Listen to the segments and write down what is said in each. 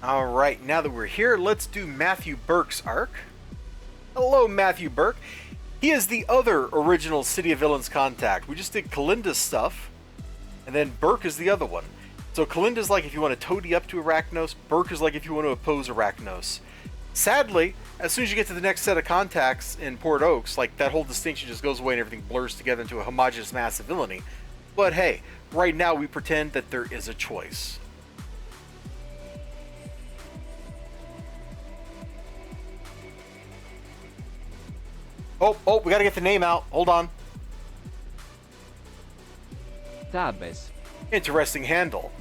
Alright, now that we're here, let's do Matthew Burke's arc. Hello, Matthew Burke. He is the other original City of Villains contact. We just did Kalinda's stuff, and then Burke is the other one. So Kalinda's like if you want to toady up to Arachnos, Burke is like if you want to oppose Arachnos. Sadly, as soon as you get to the next set of contacts in Port Oaks, like that whole distinction just goes away and everything blurs together into a homogeneous mass of villainy. But hey, right now we pretend that there is a choice. Oh, we gotta get the name out. Hold on. Tabes. Interesting handle.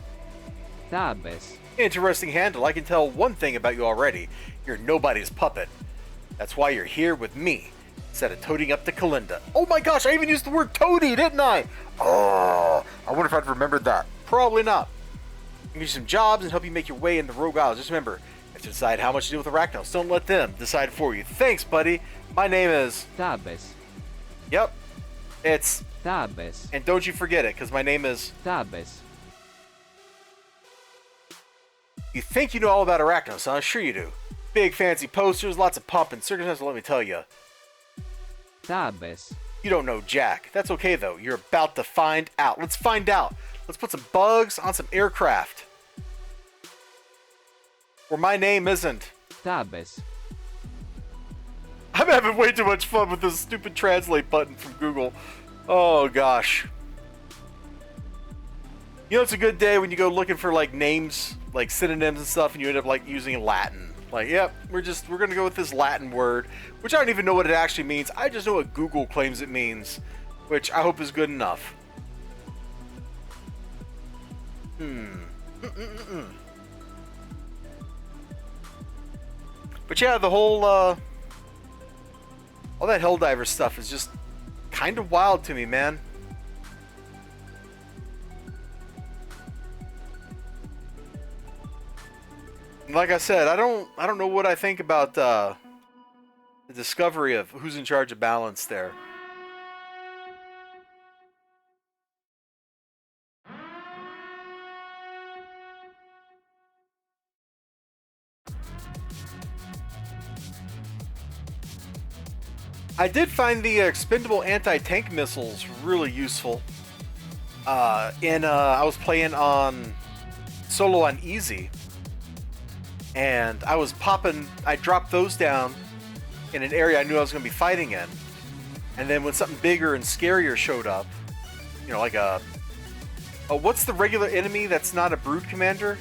Tabes. Interesting handle. I can tell one thing about you already. You're nobody's puppet. That's why you're here with me, instead of toading up to Kalinda. Oh my gosh, I even used the word toady, didn't I? Oh, I wonder if I'd remembered that. Probably not. I can give you some jobs and help you make your way in the Rogue Isles. Just remember, you have to decide how much to do with Arachnos. Don't let them decide for you. Thanks, buddy. My name is... Tabes. Yep. It's... Tabes. And don't you forget it, because my name is... Tabes. You think you know all about Arachnos, huh? Sure you do. Big fancy posters, lots of pomp and circumstance, let me tell you. Tabes. You don't know Jack. That's okay, though. You're about to find out. Let's find out. Let's put some bugs on some aircraft. Where my name isn't. Tabes. I'm having way too much fun with this stupid translate button from Google. Oh, gosh. You know, it's a good day when you go looking for, like, names, like synonyms and stuff, and you end up, like, using Latin. Like, yep, we're gonna go with this Latin word, which I don't even know what it actually means. I just know what Google claims it means, which I hope is good enough. But yeah, the whole, all that Helldiver stuff is just kind of wild to me, man. Like I said, I don't know what I think about the discovery of who's in charge of balance there. I did find the expendable anti-tank missiles really useful. I was playing on solo on easy. And I dropped those down in an area I knew I was going to be fighting in. And then when something bigger and scarier showed up, you know, like what's the regular enemy that's not a brood commander?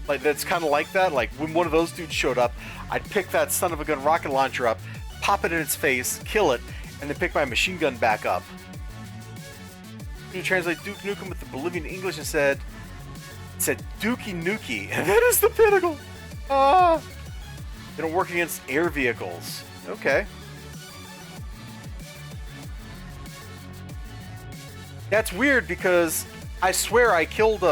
Like, that's kind of like that? Like, when one of those dudes showed up, I'd pick that son of a gun rocket launcher up, pop it in its face, kill it, and then pick my machine gun back up. You translate Duke Nukem with the Bolivian English and said Dookie Nukie, and that is the pinnacle! Ah! They don't work against air vehicles. Okay. That's weird because I swear I killed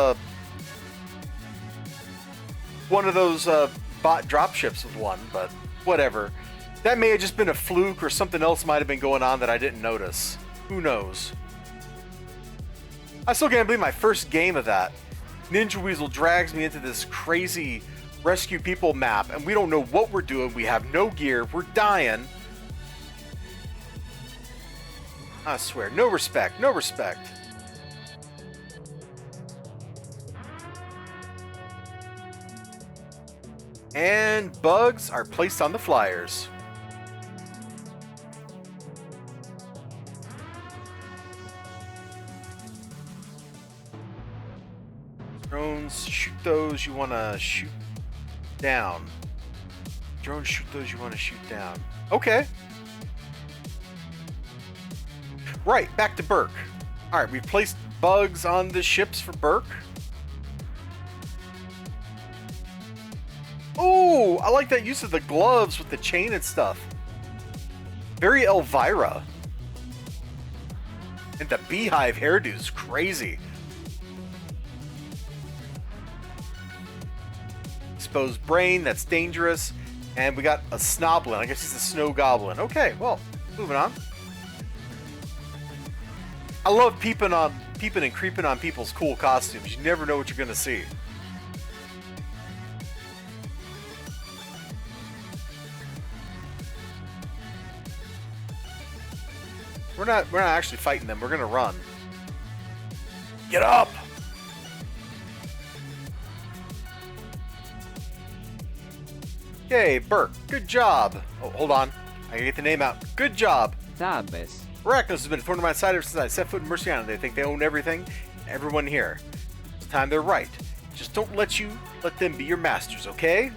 one of those bot dropships with one, but whatever. That may have just been a fluke or something else might have been going on that I didn't notice. Who knows? I still can't believe my first game of that. Ninja Weasel drags me into this crazy rescue people map, and we don't know what we're doing. We have no gear. We're dying. I swear, no respect, no respect. And bugs are placed on the flyers. Drones, shoot those you want to shoot down. Drones, shoot those you want to shoot down. Okay. Right, back to Burke. Alright, we've placed bugs on the ships for Burke. Oh, I like that use of the gloves with the chain and stuff. Very Elvira. And the beehive hairdo's crazy. Exposed brain, that's dangerous. And we got a snoblin. I guess he's a snow goblin. Okay, well, moving on. I love peeping and creeping on people's cool costumes. You never know what you're gonna see. We're not actually fighting them. We're gonna run. Get up! Okay, Burke. Good job. Oh, hold on. I gotta get the name out. Good job. Tabes. Arachnos has been a thorn in my side ever since I set foot in Mercy Island. They think they own everything, and everyone here. It's time they're right. Just don't let them be your masters, okay?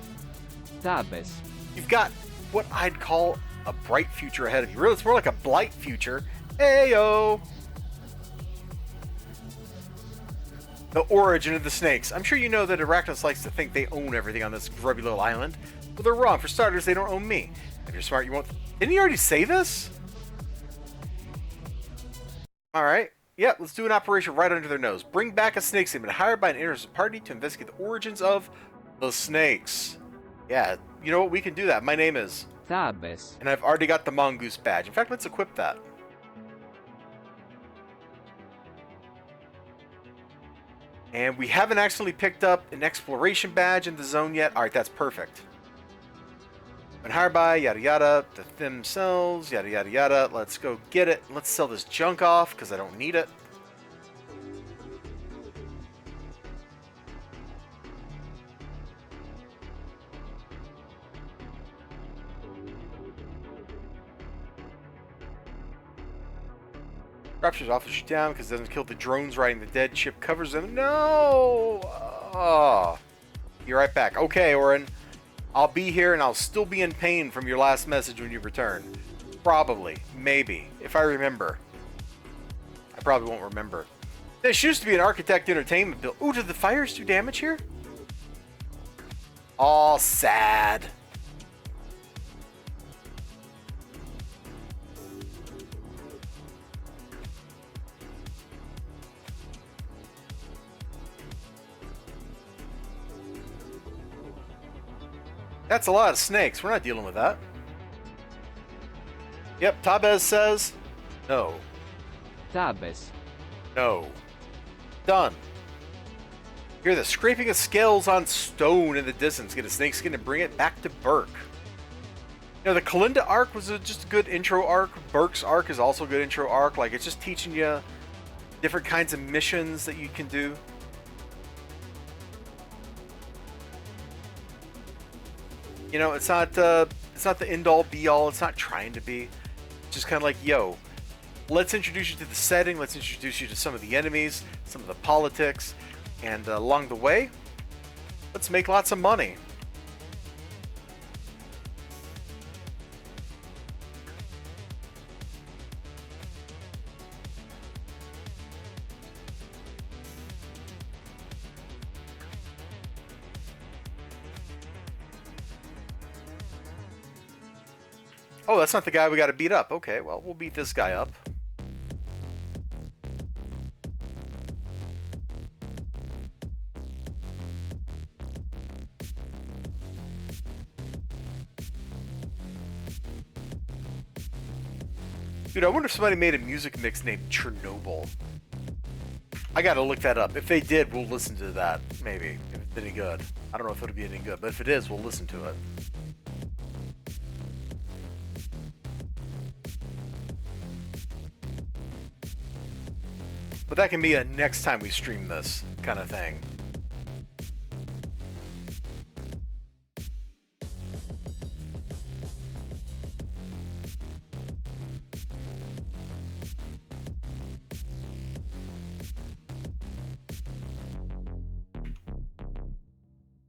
Tabes. You've got what I'd call a bright future ahead of you. Really, it's more like a blight future. Ayo! The origin of the snakes. I'm sure you know that Arachnos likes to think they own everything on this grubby little island. Well, they're wrong. For starters, they don't own me. If you're smart, you won't... Didn't he already say this? Alright. Yeah, let's do an operation right under their nose. Bring back a snake team and hired by an interested party to investigate the origins of the snakes. Yeah, you know what? We can do that. My name is... Tabes. And I've already got the mongoose badge. In fact, let's equip that. And we haven't actually picked up an exploration badge in the zone yet. Alright, that's perfect. Been hired by, yada yada, the themselves, yada yada yada. Let's go get it. Let's sell this junk off, because I don't need it. Rapture's offers you down because it doesn't kill the drones riding the dead ship, covers them. No! Oh. Be right back. Okay, Orin. I'll be here and I'll still be in pain from your last message when you return. Probably. Maybe. If I remember. I probably won't remember. This used to be an architect entertainment build. Ooh, did the fires do damage here? All sad. That's a lot of snakes. We're not dealing with that. Yep, Tabez says no. Tabes. No. Done. Hear the scraping of scales on stone in the distance. Get a snake skin and bring it back to Burke. You know, the Kalinda arc was just a good intro arc. Burke's arc is also a good intro arc. Like, it's just teaching you different kinds of missions that you can do. You know, it's not the end-all be-all. It's not trying to be. It's just kind of like, yo, let's introduce you to the setting. Let's introduce you to some of the enemies, some of the politics, and along the way, let's make lots of money. Oh, that's not the guy we got to beat up. Okay, well, we'll beat this guy up. Dude, I wonder if somebody made a music mix named Chernobyl. I gotta look that up. If they did, we'll listen to that, maybe. If it's any good. I don't know if it'll be any good, but if it is, we'll listen to it. But that can be a next time we stream this kind of thing.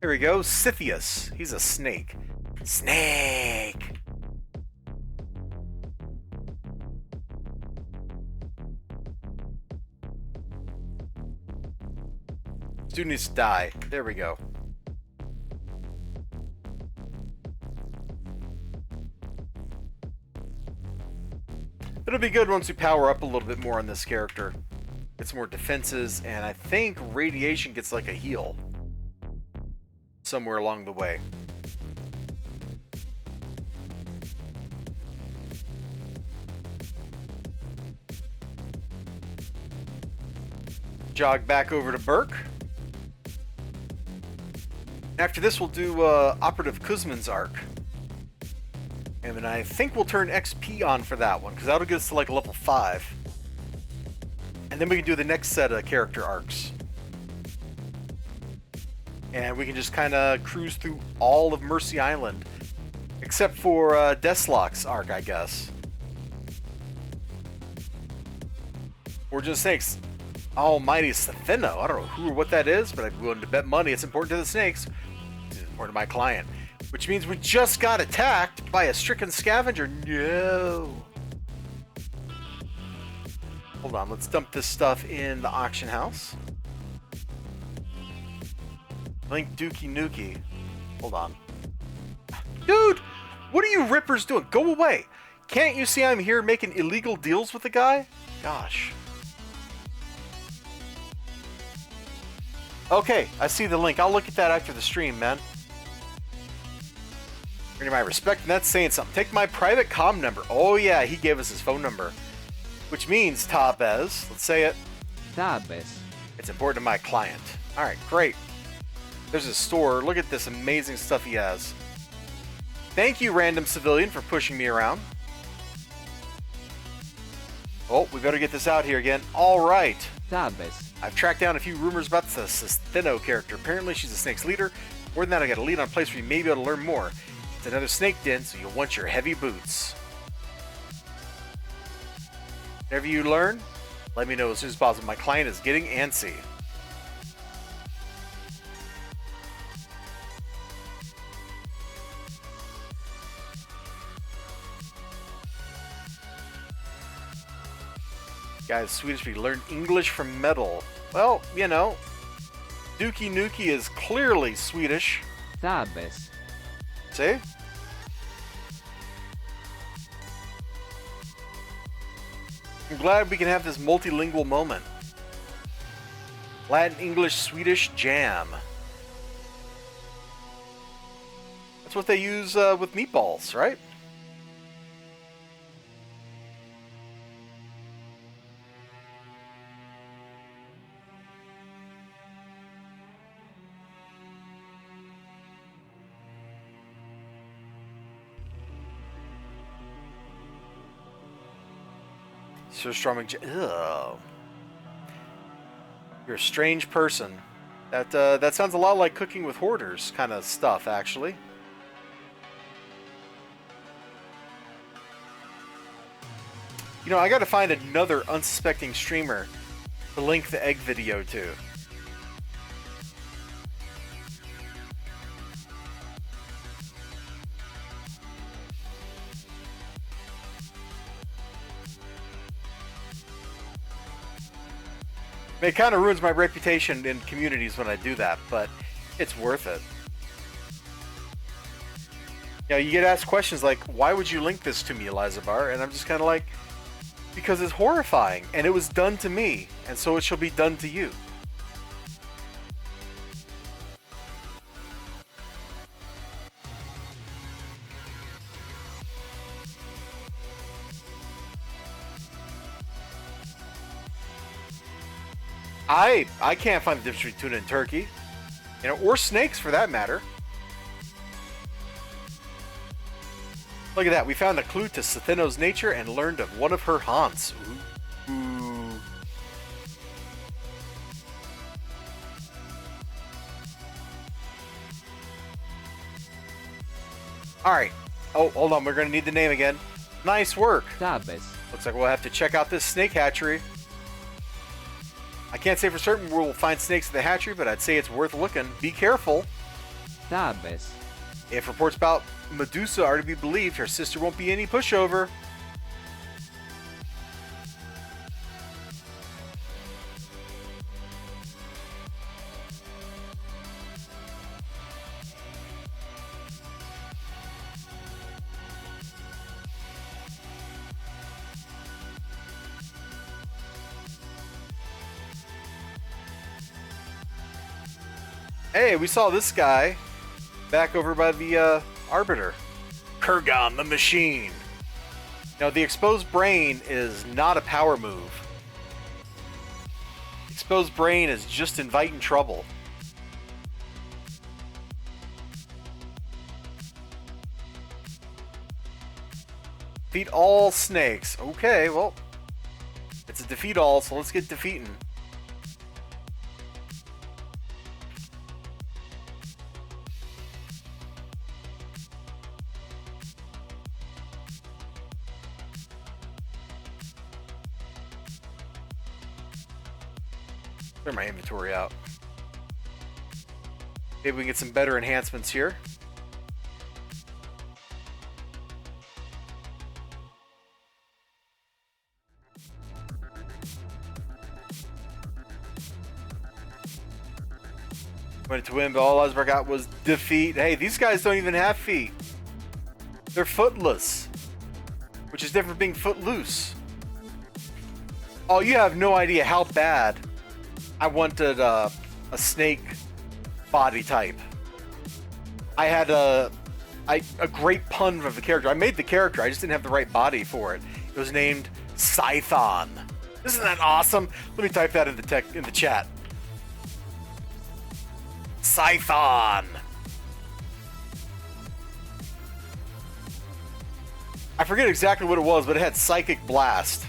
Here we go, Scythius. He's a snake. Snake! Dude needs to die. There we go. It'll be good once we power up a little bit more on this character. Get some more defenses, and I think radiation gets like a heal. Somewhere along the way. Jog back over to Burke. After this, we'll do Operative Kuzman's arc. And then I think we'll turn XP on for that one, because that'll get us to like level 5. And then we can do the next set of character arcs. And we can just kind of cruise through all of Mercy Island. Except for Deathlock's arc, I guess. Origin of Snakes. Almighty Sethino. I don't know who or what that is, but I'm willing to bet money it's important to the snakes. It's important to my client. Which means we just got attacked by a stricken scavenger. No. Hold on, let's dump this stuff in the auction house. Link Dookie Nukie. Hold on. Dude! What are you rippers doing? Go away! Can't you see I'm here making illegal deals with the guy? Gosh. Okay, I see the link. I'll look at that after the stream, man. Earning my respect, and that's saying something. Take my private comm number. Oh yeah, he gave us his phone number. Which means, Tabez, let's say it. Tabes. It's important to my client. Alright, great. There's his store. Look at this amazing stuff he has. Thank you, random civilian, for pushing me around. Oh, we better get this out here again. Alright. Tabes. I've tracked down a few rumors about the Sethino character. Apparently she's a snake's leader. More than that, I got a lead on a place where you may be able to learn more. It's another snake den, so you'll want your heavy boots. Whatever you learn, let me know as soon as possible. My client is getting antsy. Guys, Swedish, we learned English from metal. Well, you know, Dookie Nukie is clearly Swedish. Tabes. See? I'm glad we can have this multilingual moment. Latin, English, Swedish jam. That's what they use with meatballs, right? Surströmming. Ugh. You're a strange person. That sounds a lot like cooking with hoarders kind of stuff, actually. You know, I gotta find another unsuspecting streamer to link the egg video to. It kind of ruins my reputation in communities when I do that, but it's worth it. You know, you get asked questions like, why would you link this to me, Elizibar? And I'm just kind of like, because it's horrifying, and it was done to me, and so it shall be done to you. I can't find the difference between tuna and turkey, you know, or snakes for that matter. Look at that, we found a clue to Sethino's nature and learned of one of her haunts. Ooh. Alright. Oh, hold on, we're gonna need the name again. Nice work. Tabes. Looks like we'll have to check out this snake hatchery. I can't say for certain we'll find snakes at the hatchery, but I'd say it's worth looking. Be careful. Tabes. If reports about Medusa are to be believed, her sister won't be any pushover. Hey, we saw this guy back over by the Arbiter. Kurgan the Machine. Now, the exposed brain is not a power move. Exposed brain is just inviting trouble. Defeat all snakes. Okay, well, it's a defeat all, so let's get defeating. Clear my inventory out. Maybe we can get some better enhancements here. Went to win, but all Elizibar got was defeat. Hey, these guys don't even have feet. They're footless, which is different from being footloose. Oh, you have no idea how bad I wanted a snake body type. I had a great pun of the character. I made the character, I just didn't have the right body for it. It was named Scython. Isn't that awesome? Let me type that in the chat. Scython. I forget exactly what it was, but it had Psychic Blast.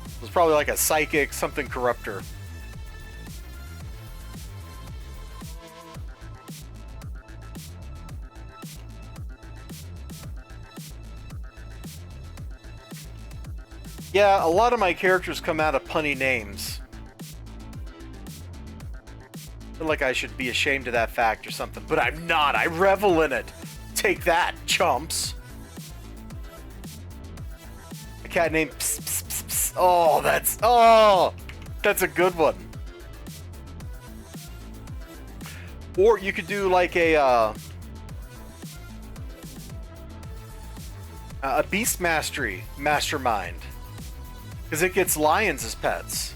It was probably like a psychic something corruptor. Yeah, a lot of my characters come out of punny names. I feel like I should be ashamed of that fact or something, but I'm not. I revel in it. Take that, chumps. A cat named Pss, Pss, Pss, Pss. Oh, that's a good one. Or you could do like a Beast Mastery Mastermind, because it gets lions as pets.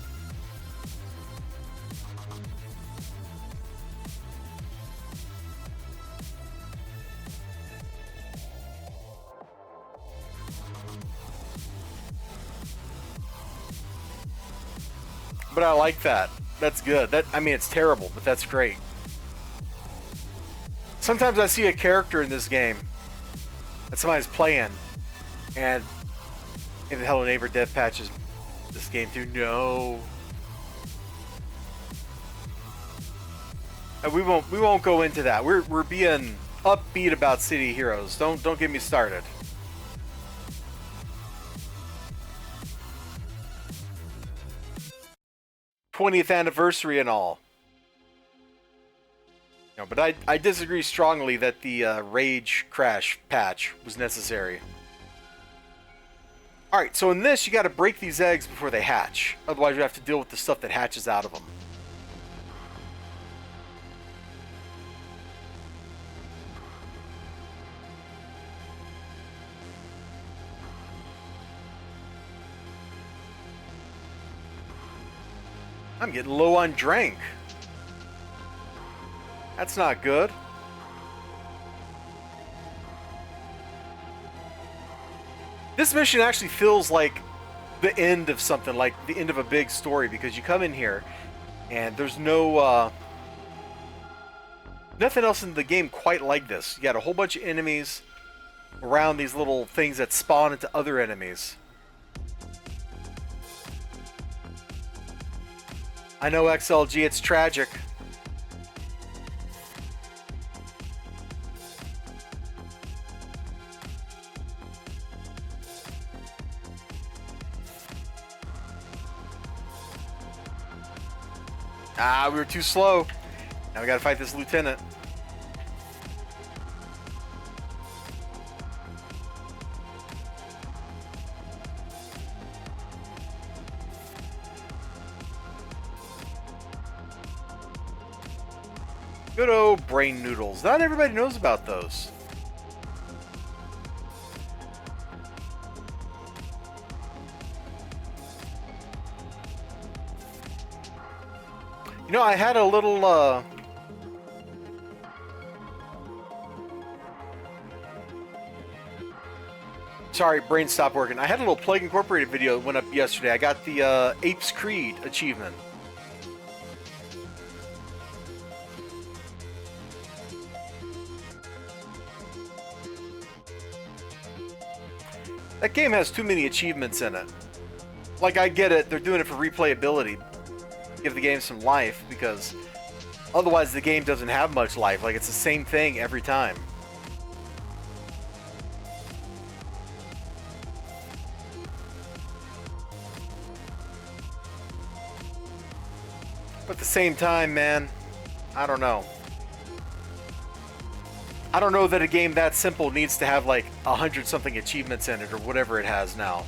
But I like that. That's good. I mean, it's terrible, but that's great. Sometimes I see a character in this game that somebody's playing, and maybe the Hello Neighbor dev patches this game too. No. And we won't go into that. We're being upbeat about City Heroes. Don't get me started. '20th anniversary and all. No, but I disagree strongly that the Rage Crash patch was necessary. Alright, so in this, you gotta break these eggs before they hatch. Otherwise, you have to deal with the stuff that hatches out of them. I'm getting low on drink. That's not good. This mission actually feels like the end of something, like the end of a big story, because you come in here and there's no nothing else in the game quite like this. You got a whole bunch of enemies around these little things that spawn into other enemies. I know, XLG, it's tragic. Ah, we were too slow. Now we gotta fight this lieutenant. Good old brain noodles. Not everybody knows about those. You know, I had a little, Sorry, brain stopped working. I had a little Plague Incorporated video that went up yesterday. I got the, Apes Creed achievement. That game has too many achievements in it. Like, I get it, they're doing it for replayability. Give the game some life, because otherwise the game doesn't have much life. Like, it's the same thing every time. But at the same time, man, I don't know. I don't know that a game that simple needs to have like 100-something achievements in it or whatever it has now.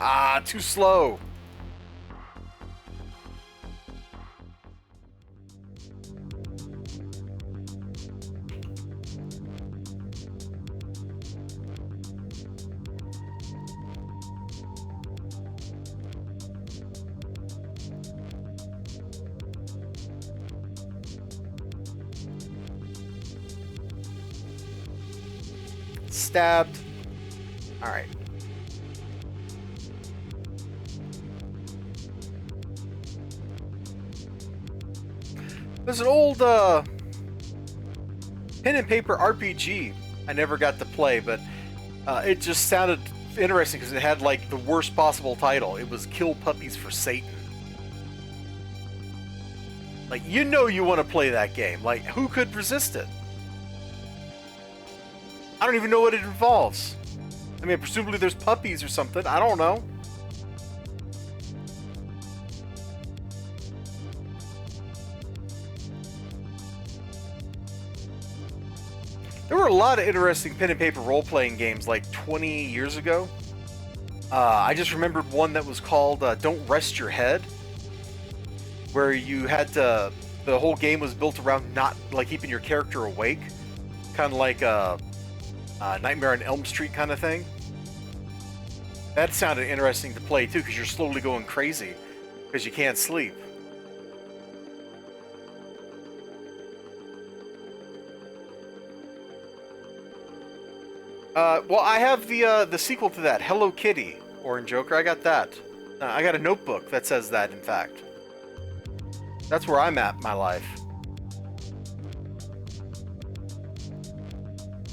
Ah, too slow. Stabbed. All right. There's an old pen and paper RPG I never got to play, but it just sounded interesting because it had like the worst possible title. It was Kill Puppies for Satan. Like, you know you want to play that game. Like, who could resist it? I don't even know what it involves. I mean, presumably there's puppies or something. I don't know. There were a lot of interesting pen and paper role-playing games like 20 years ago. I just remembered one that was called Don't Rest Your Head, where you had to... The whole game was built around not, like, keeping your character awake. Kind of like Nightmare on Elm Street kind of thing. That sounded interesting to play too, because you're slowly going crazy because you can't sleep. Well, I have the sequel to that, Hello Kitty, Orange Joker. I got that. I got a notebook that says that, in fact. That's where I'm at in my life.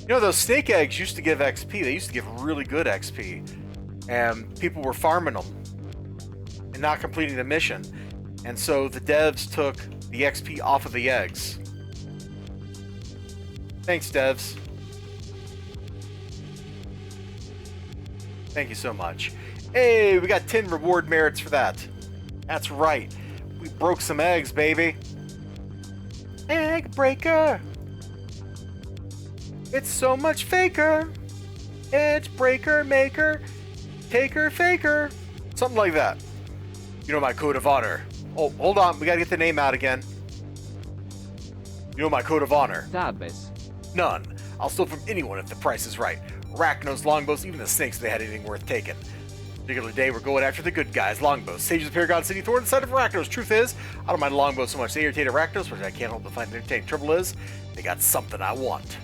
You know, those snake eggs used to give XP. They used to give really good XP. And people were farming them and not completing the mission. And so the devs took the XP off of the eggs. Thanks, devs. Thank you so much. Hey, we got 10 reward merits for that. That's right. We broke some eggs, baby. Egg breaker. It's so much faker. Edge breaker maker. Taker faker. Something like that. You know my code of honor. Oh, hold on. We gotta get the name out again. You know my code of honor. Tabes. None. I'll steal from anyone if the price is right. Arachnos, longbows, even the snakes if they had anything worth taking. Particular day, we're going after the good guys, longbows. Sages of Paragon City, Thorn, side of Arachnos. Truth is, I don't mind longbows so much. They irritate Arachnos, which I can't help but find entertaining. Trouble is, they got something I want.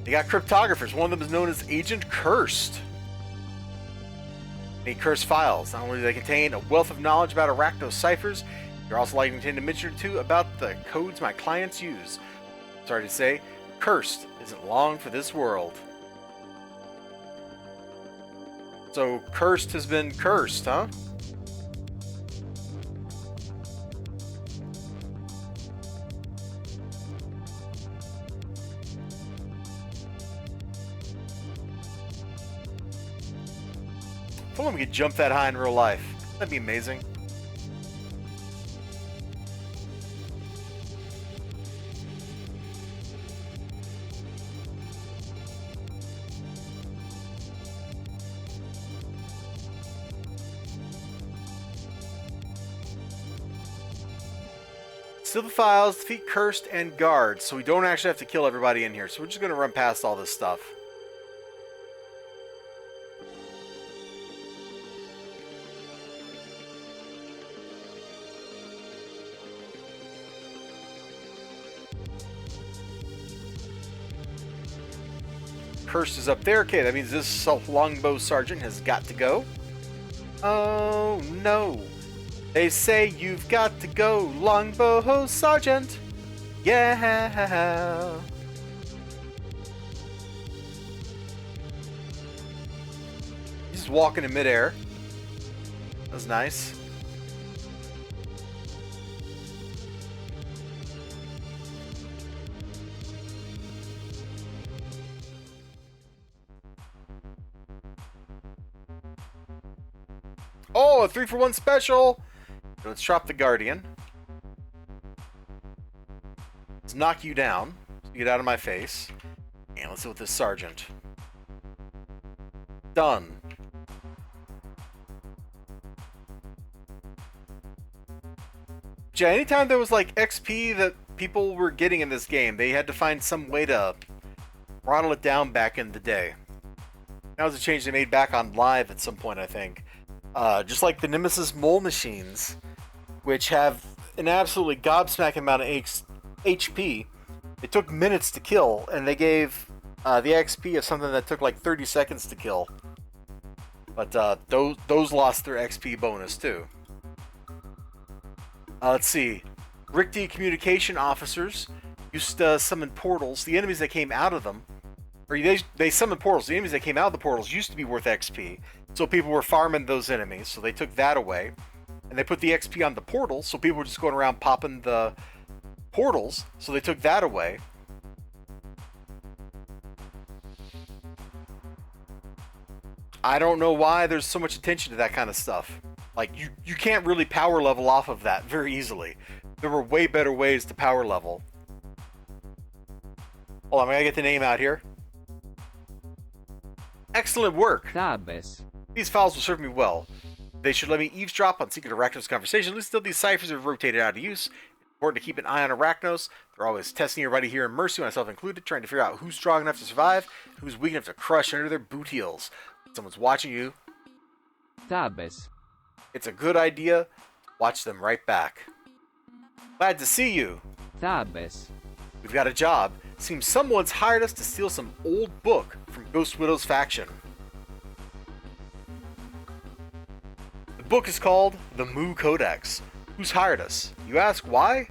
They got cryptographers. One of them is known as Agent Cursed. Any cursed files. Not only do they contain a wealth of knowledge about Arachnos ciphers, they're also likely to contain a mention or two about the codes my clients use. Sorry to say, cursed isn't long for this world. So, cursed has been cursed, huh? If only we could jump that high in real life. That'd be amazing. Steal the files, defeat Cursed and Guards, so we don't actually have to kill everybody in here. So we're just going to run past all this stuff. Cursed is up there. Okay, that means this longbow sergeant has got to go. Oh no. They say you've got to go, Longbow Sergeant. Yeah. He's just walking in midair. That was nice. Oh, a 3-for-1 special! Let's drop the Guardian. Let's knock you down. So you get out of my face. And let's go with this Sergeant. Done. Yeah, anytime there was like XP that people were getting in this game, they had to find some way to throttle it down back in the day. That was a change they made back on live at some point, I think. Just like the Nemesis mole machines, which have an absolutely gobsmacking amount of HP. It took minutes to kill, and they gave the XP of something that took like 30 seconds to kill. But those lost their XP bonus too. Let's see. Rickety communication officers used to summon portals. The enemies that came out of them, or they summoned portals. The enemies that came out of the portals used to be worth XP, so people were farming those enemies. So they took that away, and they put the XP on the portals. So people were just going around popping the portals. So they took that away. I don't know why there's so much attention to that kind of stuff. Like, you can't really power level off of that very easily. There were way better ways to power level. Hold on, I gotta get the name out here. Excellent work. Tabes. These files will serve me well. They should let me eavesdrop on secret Arachnos conversation. At least still, these ciphers have rotated out of use. It's important to keep an eye on Arachnos. They're always testing everybody here in Mercy, myself included, trying to figure out who's strong enough to survive, who's weak enough to crush under their boot heels. Someone's watching you. Tabes. It's a good idea. Watch them right back. Glad to see you. Tabes. We've got a job. Seems someone's hired us to steal some old book from Ghost Widow's faction. The book is called The Mu Codex. Who's hired us? You ask why?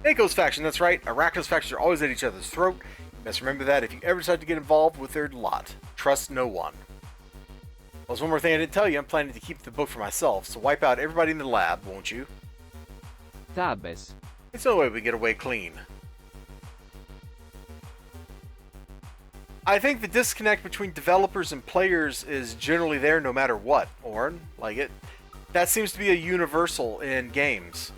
Mako's faction, that's right. Arachnos factions are always at each other's throat. You must remember that if you ever decide to get involved with their lot. Trust no one. Well, there's one more thing I didn't tell you. I'm planning to keep the book for myself, so wipe out everybody in the lab, won't you? Tabes. It's the only way we get away clean. I think the disconnect between developers and players is generally there no matter what, Oren. Like it, that seems to be a universal in games.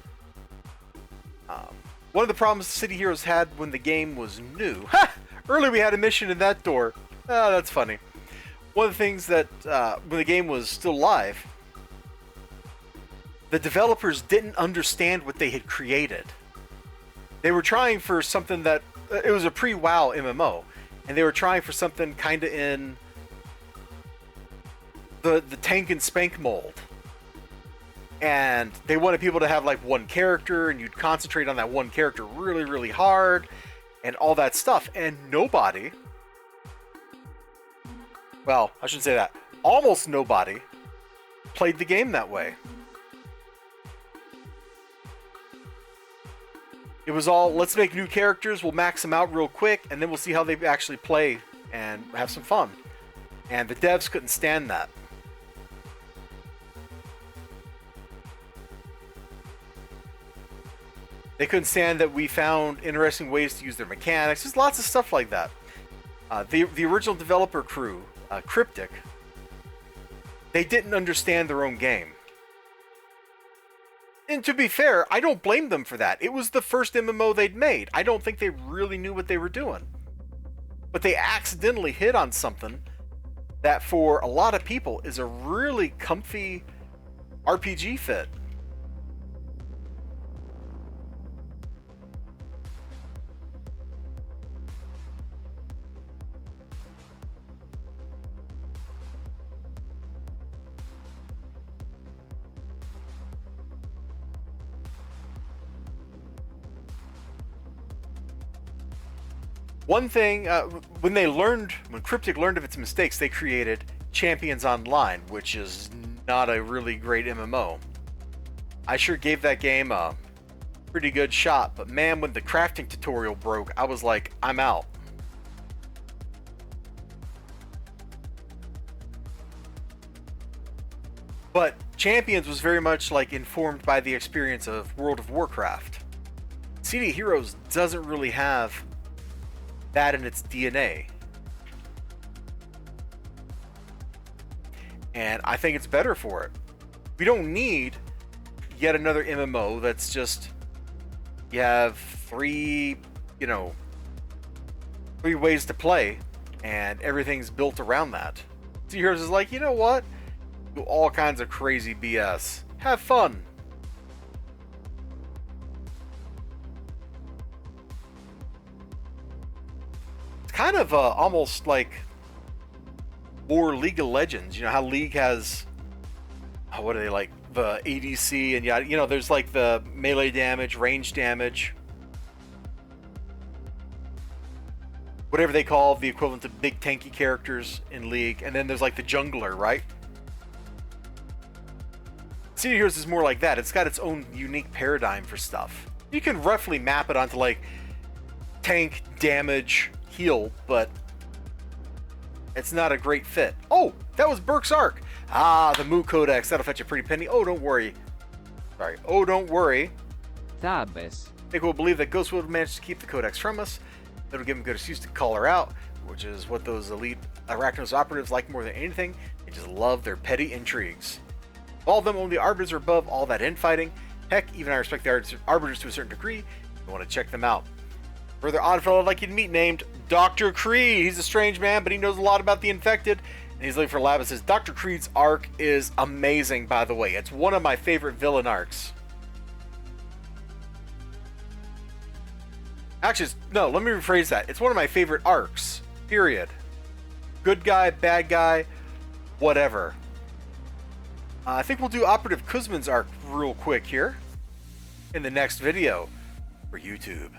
One of the problems City Heroes had when the game was new. Ha! Earlier we had a mission in that door. Oh, that's funny. One of the things that, when the game was still live, the developers didn't understand what they had created. They were trying for something that, it was a pre-WoW MMO, and they were trying for something kind of in the tank and spank mold. And they wanted people to have like one character, and you'd concentrate on that one character really, really hard, and all that stuff. And nobody, well, I shouldn't say that, almost nobody played the game that way. It was all, let's make new characters, we'll max them out real quick, and then we'll see how they actually play and have some fun. And the devs couldn't stand that. They couldn't stand that we found interesting ways to use their mechanics. There's lots of stuff like that. The original developer crew, Cryptic, they didn't understand their own game. And to be fair, I don't blame them for that. It was the first MMO they'd made. I don't think they really knew what they were doing. But they accidentally hit on something that for a lot of people is a really comfy RPG fit. One thing, when Cryptic learned of its mistakes, they created Champions Online, which is not a really great MMO. I sure gave that game a pretty good shot, but man, when the crafting tutorial broke, I was like, I'm out. But Champions was very much like informed by the experience of World of Warcraft. CD Heroes doesn't really have that in its DNA. And I think it's better for it. We don't need yet another MMO that's just, you have three ways to play and everything's built around that. CD Heroes is like, you know what? Do all kinds of crazy BS. Have fun. It's kind of almost like more League of Legends. You know how League has, what are they, like the ADC and yeah, there's like the melee damage, range damage, whatever they call the equivalent to big tanky characters in League, and then there's like the jungler, right? CD Heroes is more like that. It's got its own unique paradigm for stuff. You can roughly map it onto like tank, damage, heal, but it's not a great fit. Oh, that was Burke's Arc. Ah, the Moo Codex. That'll fetch a pretty penny. Oh, don't worry. Sorry. Oh, don't worry. Tabes. I think we'll believe that Ghost will manage to keep the Codex from us. That'll give him good excuse to call her out, which is what those elite Arachnos operatives like more than anything. They just love their petty intrigues. All of them, only the Arbiters are above all that infighting. Heck, even I respect the Arbiters to a certain degree. I want to check them out. Further odd fellow I'd like you to meet named Dr. Creed. He's a strange man, but he knows a lot about the infected. And he's looking for Labus. Dr. Creed's arc is amazing, by the way. It's one of my favorite villain arcs. Actually, no, let me rephrase that. It's one of my favorite arcs, period. Good guy, bad guy, whatever. I think we'll do Operative Kuzman's arc real quick here in the next video for YouTube.